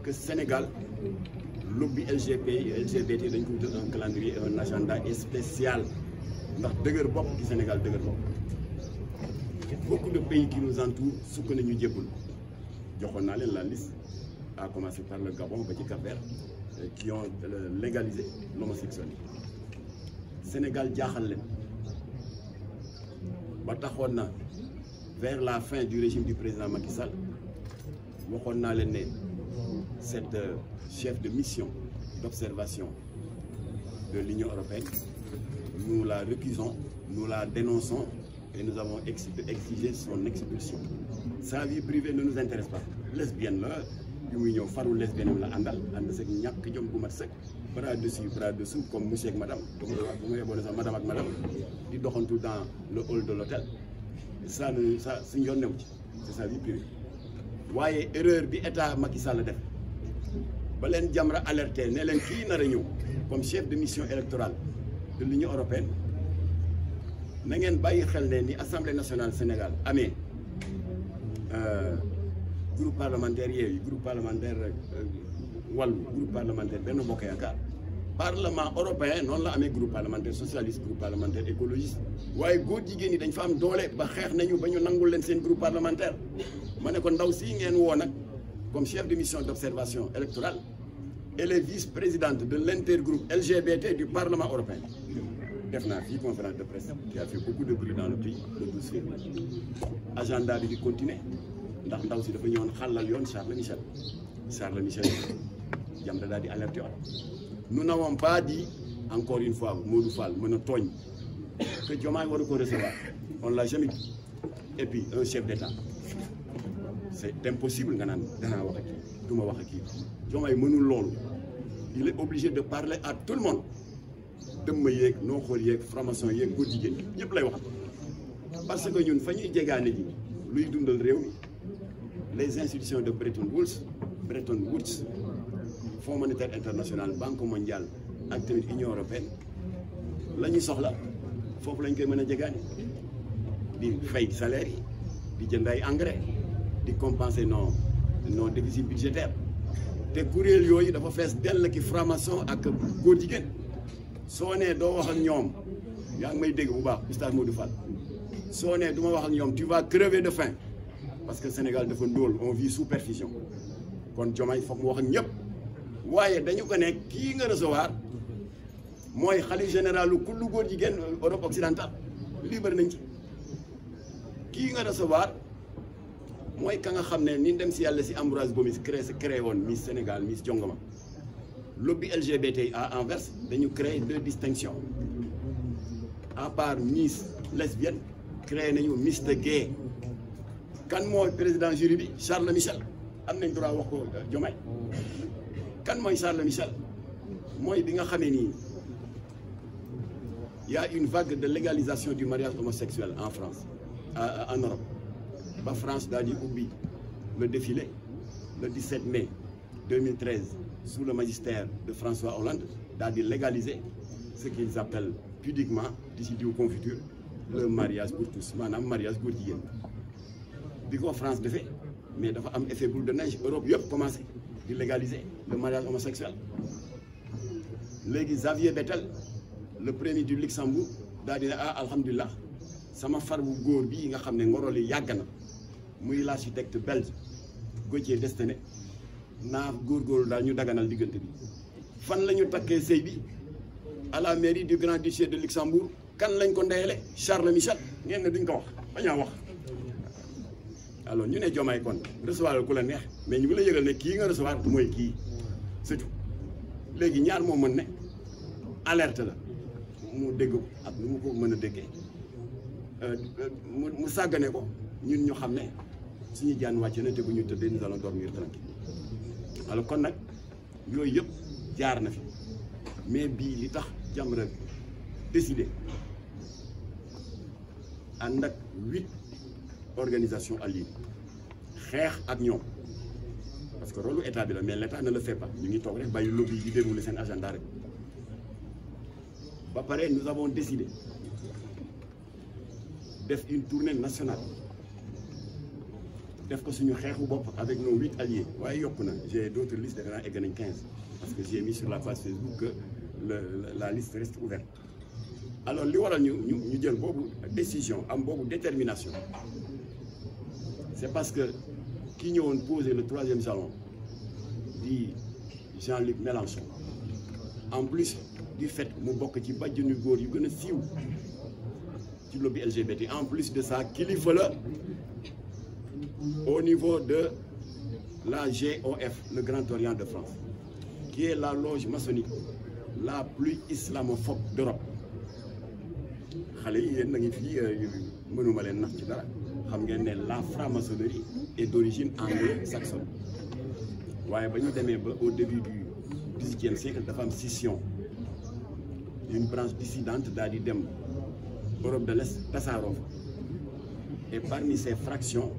que Sénégal lobby LGBT dañ ko wutal un calendrier et un agenda spécial ndax dëgër bopp ci Sénégal dëgër bopp beaucoup de pays qui nous entourent sukk nañu jébbal joxoon naa leen la liste à commencer par le Gabon ba ci Cap-Vert qui ont légalisé l'homosexualité Sénégal jaaxal leen ba taxoon na vers la fin du régime du président Macky Sall waxoon naa leen ne cette chef de mission d'observation de l'Union européenne nous la récusons, nous la dénonçons et nous avons exigé son expulsion. Sa vie privée ne nous intéresse pas. Lesbienne la bi muy ñëw faru lesbienne am la àndal ànd sek ñàkk jom bu mat sek bras dessus bras dessous comme monsieur ak madame bu ma yeboone sax madame ak madame di doxantu dans le hall de l'hôtel ça suñu yoon new ci c'est sa vie privée waaye erreur bi état Macky Sall def ba leen Jamra alerté ne leen kii nar a ñëw comme chef de mission électorale de l'Union européenne na ngeen bàyyi xel ne ni Assemblée nationale Sénégal amee groupe parlementaire Yewwi groupe parlementaire Wallu groupe parlementaire Benno Bokk Yaakaar parlement européen noonu la amee groupe parlementaire socialiste groupe parlementaire écologiste waaye góor jigéen ñi dañ fa am doole ba xeex nañu ba ñu nangul leen seen groupe parlementaire ma ne ko ndaw si ngeen woo nag comme chef de mission d'observation électorale elle est vice-présidente de l'intergroupe LGBT du Parlement européen def naa fii conférence de presse qui a fait beaucoup de bruit dans le pays le 12 février agenda bi di continuer ndax ndaw si dafa ñëwoon xàllal yoon Charles Michel Jamra daal di alerté woon nous n'avons pas dit encore une fois Modou Fall mën a tooñ que Diomaye waru ko recevoir on l'a jamais dit et puis un chef d'État c'est impossible nga naan danaa wax ak kii du ma wax ak kii Diomaye mënul loolu il est obligé de parler à tout le monde dëmma yeeg noo xool yeeg franc-maçon yeeg góor jigéen ñëpp lay wax parce que ñun fa ñuy jegaane ji luy dundal réew mi les institutions de Bretton Woods Fonds monétaire international Banque mondiale ak tamit Union européenne la ñuy soxla foofu lañ koy mën a jegaane di fay salaire yi di jënd ay engrais di compenser nos déficits budgétaires te kuréel yooyu dafa fees dell ki franc-maçon ak góor jigéen soo nee doo wax ak ñoom yaa ngi may dégg bu baax Oustaz Modou Fall soo nee du ma wax ak ñoom tu vas crever de faim parce que Sénégal dafa ndóol on vit sous perfusion kon Diomaye foog mu wax ak ñëpp waaye dañu ko ne kii nga recevoir mooy xalifa général lu kullu góor jigéen Europe occidentale libre nañ ci kii nga recevoir mooy ka nga xam ne ni dem si yàlla si Ambroise Gomis créé woon Miss Sénégal Miss Jongoma lobby LGBT à Anvers dañu créé 2 distinctions à part Miss lesbienne créé nañu Miss de gay kan mooy président jury bi Charles Michel am nañ droit wax ko Diomaye kan mooy Charles Michel mooy bi nga xamee nii y a une vague de légalisation du mariage homosexuel en France en Europe ba France daal di ubbi le défilé le 17 mai 2013 sous le magistère de François Hollande daal di légaliser ce qu'ils appellent pudiquement d'ici diw confiture le mariage pour tous maanaam mariage góor jigéen bi ko France defee mais dafa am effet boule de neige Europe yëpp commencé di légaliser le mariage homosexuel léegi Xavier Bettel le premier du Luxembourg daal di ne alhamdulilah sama far bu góor bii nga xam ne ngorol yi yàgg na muy l'architecte belge Gauthier Destenet naa góorgóorlu daal ñu daganal diggante bi fan la ñu takkee sëy bi à la mairie du Grand-Duché de Luxembourg kan lañ ko ndeyale Charles Michel ngeen ne duñ ko wax bañaa wax alors ñu ne Diomaye kon recevoir ku la neex mais ñu ngi la yëgal ne kii nga recevoir mooy kii surtout léegi ñaar moo mën ne alerte la mu dégg ko ak nu mu ko mën a déggee mu sàggane ko ñun ñu xam ne suñu jaan wàcce na te bu ñu tëddee nous allons dormir tranquille alors kon nag yooyu yëpp jaar na fi mais bii li tax Jamra décidé ànd ak 8 organisations alliées xeex ak ñoom parce que rôle état bi la mais l'état ne le fait pas ñu ngi toog rek bàyyi lobby yi di dérouler seen agenda rek ba pare nous avons décidé def une tournée nationale def ko suñu xeexu bopp avec nos 8 alliés waaye yokku na j'ai d'autres listes defe naa egg nañ 15 parce que j'ai mis sur la page Facebook que la liste reste ouverte. Alors li waral ñu jël boobu décision am boobu détermination c'est parce que ki ñëwoon poser le 3e jalon di Jean-Luc Mélenchon en plus du fait mu bokk ci bàjjenu góor yu gën a siiw ci lobby LGBT en plus de ça kilifa la au niveau de la GOF le Grand Orient de France qui est la loge maçonnique la plus islamophobe d'Europe. xale yi yéen na ngi fii mënuma leen nax ci dara xam ngeen ne la franc-maçonnerie est d'origine anglo-saxonne waaye ba ñu demee ba au début du XVIIIe siècle dafa am scission une branche dissidente daal di dem Europe de l'Est tasaaroo fa et parmi ces fractions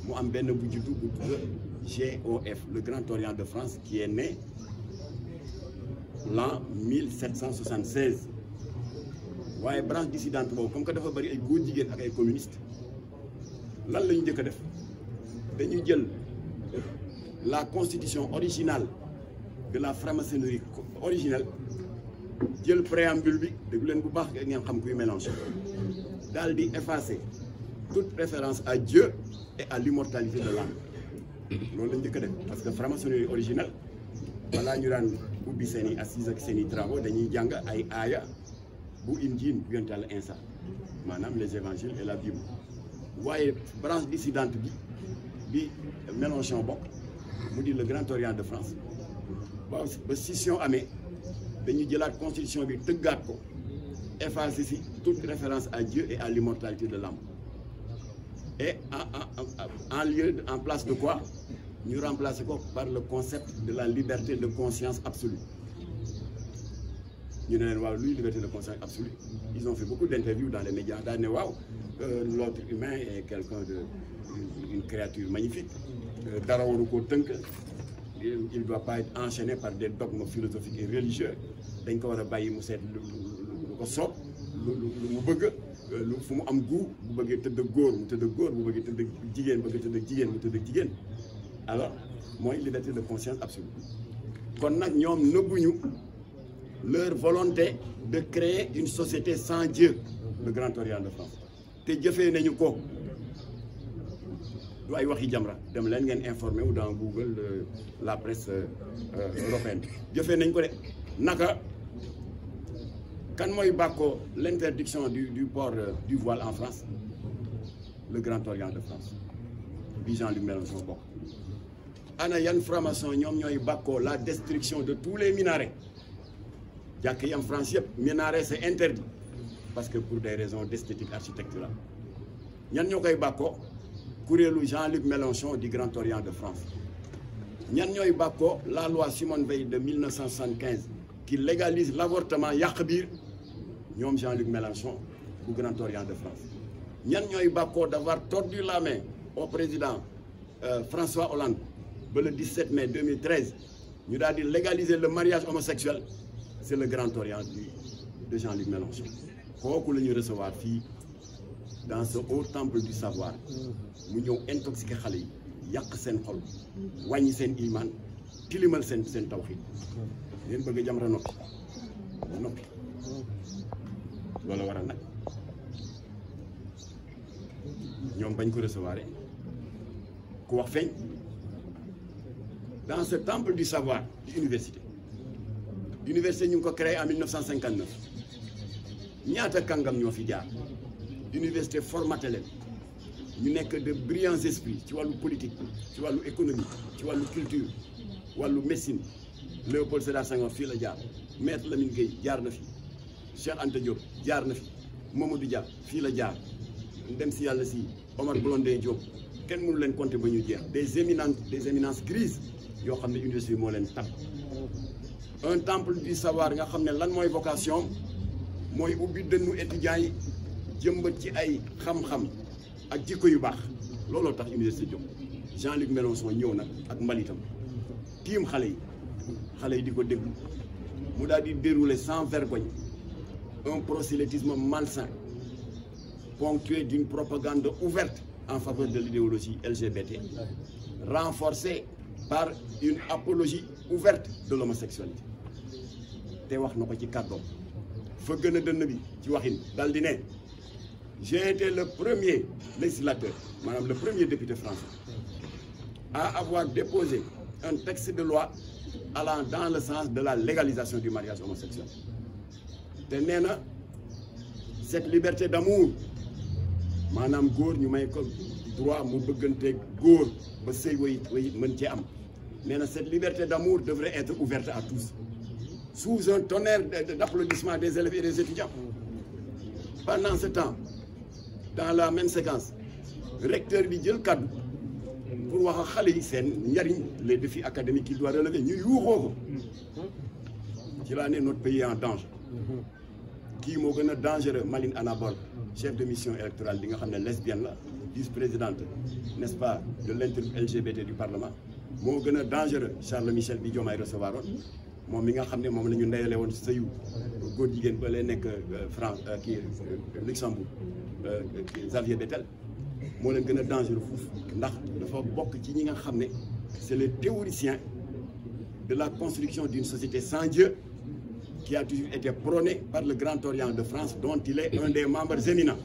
mu am benn bu juddu bu tudd GOF le Grand Orient de France qui est né l'an 1776 waaye branche dissidente boobu comme que dafa bari ay góor jigéen ak ay communistes lan la ñu njëkk a def dañuy jël la constitution originale de la franc-maçonnerie originelle jël préambule bi déglu leen bu baax ngeen xam kuy Mélenchon daal di effacer toute référence à Dieu et à l'immortalité de l'âme loolu la njëkk a def parce que franc-maçonnerie originelle balaa ñu daan ubbi seen i assises ak seen i travaux dañuy jàng ay aaya bu Injiil bu Yonent Yàlla Iisaa maanaam les évangiles et la Bible waaye branche dissidente bi Mélenchon bokk mu di le Grand Orient de France waaw ba scission amee dañuy jëlaat constitution bi tëggaat ko effacer si toute référence à Dieu et à l'immortalité de l'âme et en place de quoi ñu remplacer ko par le concept de la liberté de conscience absolue. ñu ne leen waaw luy liberté de conscience absolue ils ont fait beaucoup d'interviews dans les médias daal ne waaw l'autre humain est quelqu'un de une créature magnifique dara waru koo tënk il doit pas être enchaîné par des dogmes philosophiques et religieux dañ ko war a bàyyi mu seet lu ko soob lu mu bëgg fu mu am goût bu bëggee tëdd góor mu tëdd góor bu bëggee tëdd jigéen bëgg tëdd jigéen mu tëdd jigéen alors mooy liberté de conscience absolue kon nag ñoom nëbbuñu leur volonté de créer une société sans Dieu le Grand Orient de France te jëfee nañu ko du ay waxi Jamra dem leen ngeen informé wu dans Google la presse européenne jëfee nañ ko de naka kan mooy bàkkoo l'interdiction du port du voile en France le Grand Orient de France bi Jean-Luc Mélenchon bokk ana yan franc-maçon ñoom ñooy bàkkoo la destruction de tous les minarets jàkk yi am France yëpp minaret c'est interdit parce que pour des raisons d'esthétique architecturale ñan ñoo koy bàkkoo kuréelu Jean-Luc Mélenchon du Grand Orient de France ñan ñooy bàkkoo la loi Simone Veil de 1975 qui légalise l'avortement yàq biir ñoom Jean-Luc Mélenchon du Grand Orient de France ñan ñooy bàkkoo d'avoir tordu la main au président François Hollande ba le 17 mai 2013 ñu daal di légaliser le mariage homosexuel c'est le Grand Orient de Jean-Luc Mélenchon kooku la ñuy recevoir fii dans ce haut temple du savoir mu ñëw intoxiqué xale yi yàq seen xol wàññi seen iman tilimal seen tawxiid leen bëgg Jamra noppi loolu waral nag ñoom bañ ko recevoir ku wax feeñ dans ce temple du savoir di université ñu ngi ko créé en 1959 ñaata kàngam ñoo fi jaar université formaté leen ñu nekk de brillants esprits ci wàllu politique ci wàllu économie ci wàllu culture wàllu médecine Léopold Sédar Senghor fii la jaar Maître Lamine Gueye jaar na fi Cheikh Anta Diop jaar na fi Mamadou Dia fii la jaar ndem si yàlla si Omar Blondin Diop kenn mënu leen compter ba ñu jeex des éminences grises yoo xam ne université moo leen tab un temple du savoir nga xam ne lan mooy vocation mooy ubbi dënnu étudiants yi jëmbat ci ay xam-xam ak jikko yu baax looloo tax université jóg Jean-Luc Mélenchon ñëw nag ak mbalitam tiim xale yi di ko déglu mu daal di dérouler sans vergogne un prosélytisme malsain ponctué d'une propagande ouverte en faveur de l'idéologie LGBT, renforcée par une apologie ouverte de l'homosexualité. te wax na ko ci kàddoom fa gën a dënn bi ci waxin dal di ne j'ai été le premier législateur maanaam le premier député français à avoir déposé un texte de loi allant dans le sens de la légalisation du mariage homosexuel te nee na cette liberté d'amour maanaam góor ñu may ko droit mu bëggante góor ba sëy way mën cee am nee na cette liberté d'amour devrait être ouverte à tous sous un tonnerre d'applaudissements des élèves et des étudiants. Pendant ce temps, dans la même séquence, recteur bi jël kaddu pour wax ak xale yi seen njariñ les défis académiques qu'il doit relever ñu yuuxoo ko ci laa ne notre pays est en danger. kii moo gën a dangereux Maline Anabol chef de mission électorale bi nga xam ne lesbienne la vice-présidente n'est-ce pas de l'inter-LGBT du Parlement moo gën a dangereux Charles Michel bi Diomaye recevoir oon moom mi nga xam ne moom la ñu ndeyale woon sëyu góor jigéen ba lay nekk France kii Luxembourg Xavier Bettel moo leen gën a dangereux foofu ndax dafa bokk ci ñi nga xam ne c'est le théoricien de la construction d'une société sans Dieu qui a toujours été prôné par le Grand Orient de France dont il est un des membres éminents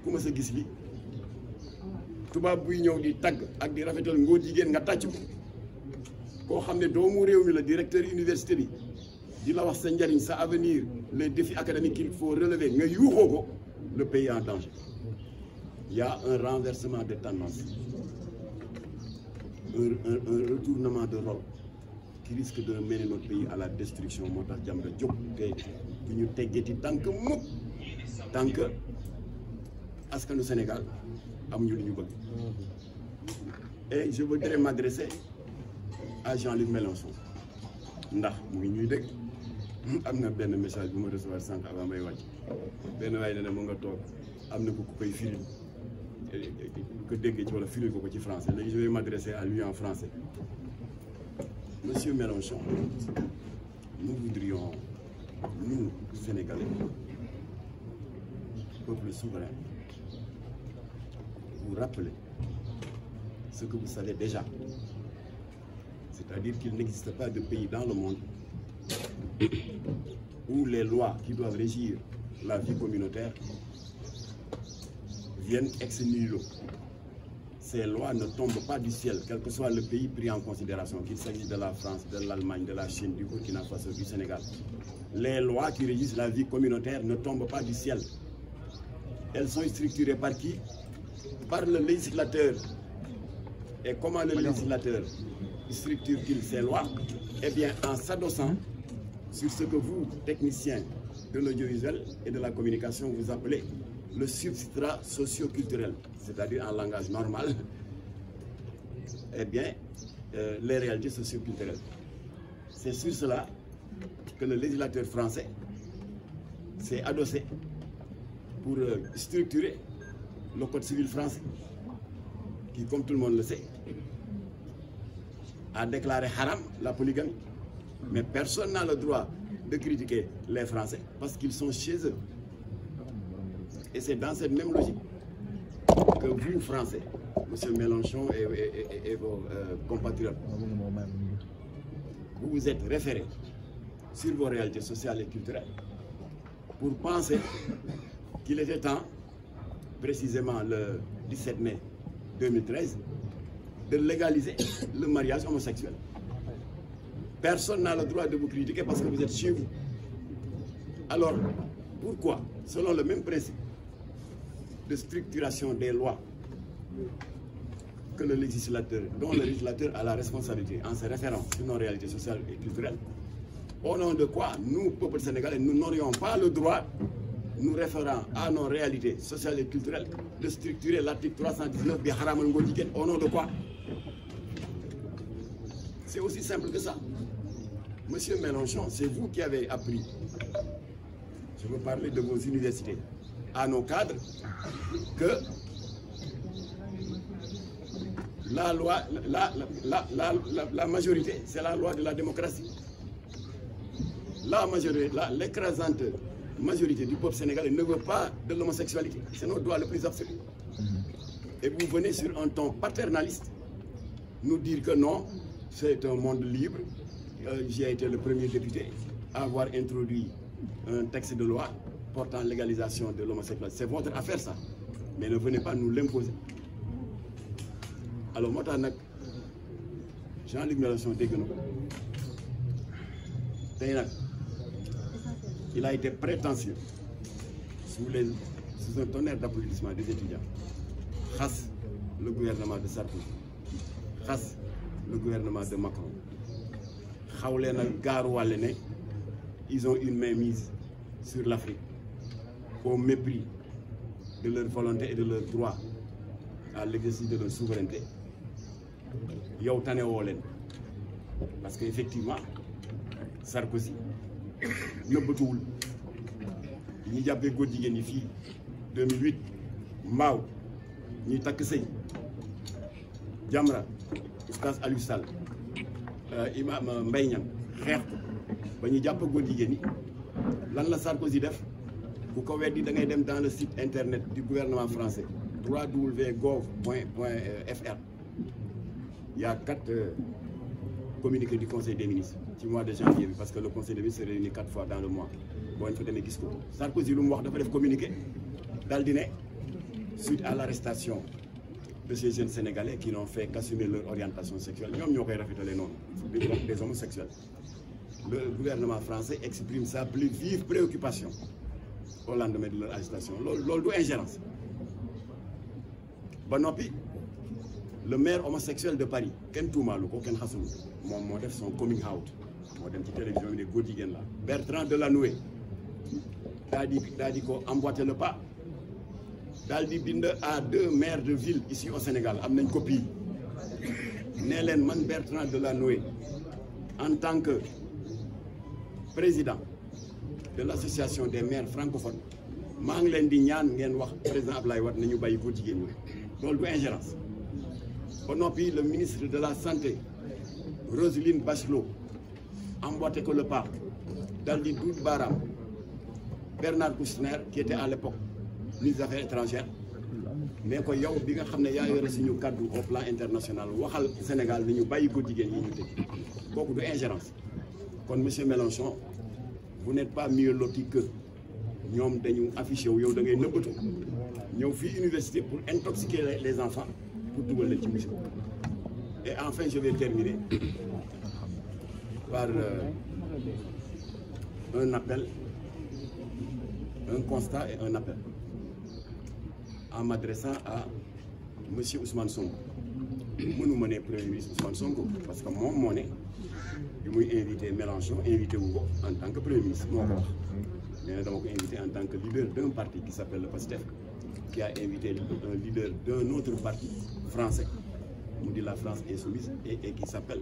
ku ma sa gis li tubaab buy ñëw di tagg ak di rafetal ngóor jigéen nga tàcc ko koo xam ne doomu réew mi la directeur université bi di la wax sa njariñ sa avenir les défis académiques qu'il faut relever nga yuuxoo ko le pays est en danger. Il y a un renversement de tendance un retournement de rôle qui risque de mener notre pays à la destruction moo tax Jamra jóg te du ñu teggeti tànk mukk tànk askanu Sénégal amuñu lu ñu bëgg et je voudrais m'adresser à Jean-Luc Mélenchon ndax mu ngi ñuy dégg am na benn message bu ma recevoir sànq avant may wàcc benn waaye ne mu nga toog am na ku koy firil ko déggee ci wala firil ko ci français léegi je vais m'adresser à lui en français. Monsieur Mélenchon, nous voudrions, nous Sénégalais, peuple souverain, vous rappeler ce que vous savez déjà. C'est-à-dire qu'il n'existe pas de pays dans le monde où les lois qui doivent régir la vie communautaire viennent ex nihilo. Ces lois ne tombent pas du ciel, quel que soit le pays pris en considération, qu'il s'agisse de la France, de l'Allemagne, de la Chine, du Burkina Faso, du Sénégal. Les lois qui régissent la vie communautaire ne tombent pas du ciel. Elles sont structurées par qui? Par le législateur. Et comment le législateur structure-t-il ces lois? Eh bien, en s'adossant sur ce que vous, techniciens de l'audiovisuel et de la communication, vous appelez le substrat socio-culturel, c'est-à-dire en langage normal, eh bien, les réalités socio-culturelles. C'est sur cela que le législateur français s'est adossé pour structurer le code civil français, qui, comme tout le monde le sait, a déclaré haram la polygamie. Mais personne n'a le droit de critiquer les Français parce qu'ils sont chez eux. Et c'est dans cette même logique que vous, Français, M. Mélenchon et vos compatriotes, vous vous êtes référés sur vos réalités sociales et culturelles pour penser qu'il était temps, précisément le 17 mai 2013, de légaliser le mariage homosexuel. Personne n'a le droit de vous critiquer parce que vous êtes chez vous. Alors, pourquoi, selon le même principe de structuration des lois que le législateur, dont le législateur a la responsabilité en se référant sur nos réalités sociales et culturelles, au nom de quoi nous, peuple sénégalais, nous n'aurions pas le droit, nous référant à nos réalités sociales et culturelles, de structurer l'article 319 bi haramal ngóor jigéen, au nom de quoi? C'est aussi simple que ça. Monsieur Mélenchon, c'est vous qui avez appris, je veux parler de vos universités, à nos cadres, que la loi, la majorité, c'est la loi de la démocratie. La majorité, l'écrasante majorité du peuple sénégalais ne veut pas de l'homosexualité. C'est notre droit le plus absolu. Et vous venez sur un ton paternaliste nous dire que non, c'est un monde libre. J'ai été le premier député à avoir introduit un texte de loi portant légalisation de l'homosexualité. C'est votre affaire ça, mais ne venez pas nous l'imposer. Alors moo tax nag Jean-Luc Mélenchon dégg na ko tey nag il a été prétentieux sous un tonnerre d'applaudissements des étudiants xas le gouvernement de Sarkozy xas le gouvernement de Macron xaw leen a gaaruwàlle ne ils ont une mainmise sur l'Afrique au mépris de leur volonté et de leur droit à l'exercice de leur souveraineté. yow tane woo leen parce que effectivement Sarkozy nëbbatuwul ñi jàppee góor jigéen ñi fii 2008 mbaaw ñuy takk sëy Jamra oustaz Aliou Sall imam Mbaye Niang xeex ko ba ñu jàpp góor jigéen ñi lan la Sarkozy def ku ko weddi da ngay dem dans le site internet du gouvernement français www.gov.fr. Il y a 4 communiqués du Conseil des ministres ci mois de janvier parce que le Conseil des ministres se réunit 4 fois dans le mois boo ñu fa demee gis ko Sarkozy lu mu wax dafa def communiqué daal di ne suite à l'arrestation de ces jeunes Sénégalais qui n'ont fait qu'assumer leur orientation sexuelle ñoom ñoo koy rafetale noonu des homosexuels. Le gouvernement français exprime sa plus vive préoccupation au lendemain de leur arrestation loolu du ingérence ba noppi. Le maire homosexuel de Paris kenn tuumaalu ko kenn xasulu moom moo def son coming out moo dem ci télévision bi ne góor jigéen la Bertrand Delanoë daa di ko emboîter le pas daal di bind à 2 maires de ville ici au Sénégal am nañ copie nee leen man Bertrand Delanoë en tant que président de l'association des maires francophones maa ngi leen di ñaan ngeen wax président Ablaye Wade nañu bàyyi góor jigéen ñi loolu du ingérence. Ba noppi le ministre de la santé Roselyne Bachelot emboîté ko le pas dal di duut baaraam Bernard Kouchner qui était à l'époque ministre des Affaires étrangères mais ko yow bi nga xam ne yaa yore suñu kaddu au plan international waxal Sénégal ni ñu bàyyi ko jigéen yi ñu tëj kooku du ingérence. Kon monsieur Mélenchon vous n'êtes pas mieux loti que ñoom dañu affiché wu yow da ngay nëbbatu ñëw fii université pour intoxiquer les enfants pour dugal leen ci musique. Et enfin je vais terminer par un appel, un constat et un appel en m'adressant à monsieur Ousmane Sonko. mënu ma ne premier ministre Ousmane Sonko parce que moom moo ne bi muy invité Mélenchon invité wu ko en tant que premier ministre moo ko wax mais dama ko invité en tant que leader d'un parti qui s'appelle le PASTEF qui a invité un leader d'un autre parti français mu di la France insoumise et qui s'appelle